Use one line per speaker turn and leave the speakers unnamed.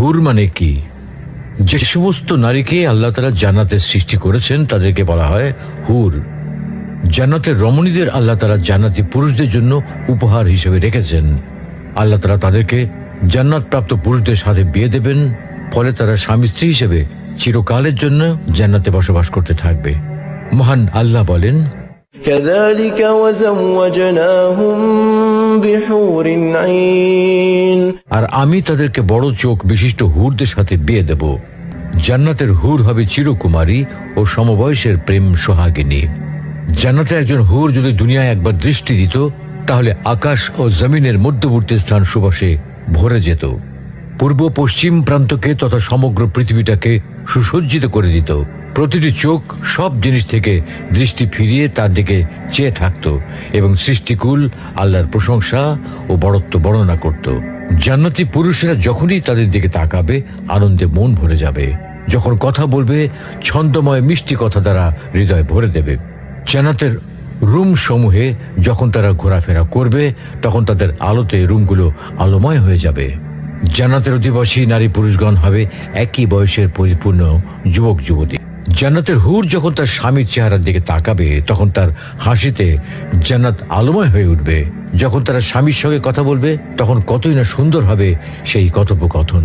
হুর মানে কি? যে সমস্ত নারীকে আল্লাহ তাআলা জান্নাতে সৃষ্টি করেছেন তাদেরকে বলা হয় হুর। জান্নাতের রমণীদের আল্লাহ তাআলা জান্নাতি পুরুষদের জন্য উপহার হিসেবে রেখেছেন। আল্লাহ তাআলা তাদেরকে জান্নাত প্রাপ্ত পুরুষদের সাথে বিয়ে দেবেন, ফলে তারা স্বামী স্ত্রী হিসেবে চিরকালের জন্য জান্নাতে বসবাস করতে থাকবে। মহান আল্লাহ বলেন,
كذلك وزوجناهم بحور عين।
আর আমি তাদেরকে বড় চোখ বিশিষ্ট হুরদের সাথে বিয়ে দেব। জান্নাতের হুর হবে চিরকুমারী ও সমবয়সের প্রেম সোহাগিনী। জান্নাতে একজন হুর যদি দুনিয়ায় একবার দৃষ্টি দিত, তাহলে আকাশ ও জমিনের মধ্যবর্তী স্থান সুবাসে ভরে যেত। পূর্ব পশ্চিম প্রান্তকে তথা সমগ্র পৃথিবীটাকে সুসজ্জিত করে দিত। প্রতিটি চোখ সব জিনিস থেকে দৃষ্টি ফিরিয়ে তার দিকে চেয়ে থাকত এবং সৃষ্টিকুল আল্লাহর প্রশংসা ও বড়ত্ব বর্ণনা করত। জান্নাতি পুরুষেরা যখনই তাদের দিকে তাকাবে, আনন্দে মন ভরে যাবে। যখন কথা বলবে, ছন্দময় মিষ্টি কথা দ্বারা হৃদয় ভরে দেবে। জান্নাতের রুম সমূহে যখন তারা ঘোরাফেরা করবে, তখন তাদের আলোতে রুমগুলো আলোময় হয়ে যাবে। জান্নাতের অধিবাসী নারী পুরুষগণ হবে একই বয়সের পরিপূর্ণ যুবক যুবতী। জান্নাতের হুর যখন তার স্বামীর চেহারার দিকে তাকাবে, তখন তার হাসিতে জান্নাত আলোময় হয়ে উঠবে। যখন তারা স্বামীর সঙ্গে কথা বলবে, তখন কতই না সুন্দর হবে সেই কথোপকথন।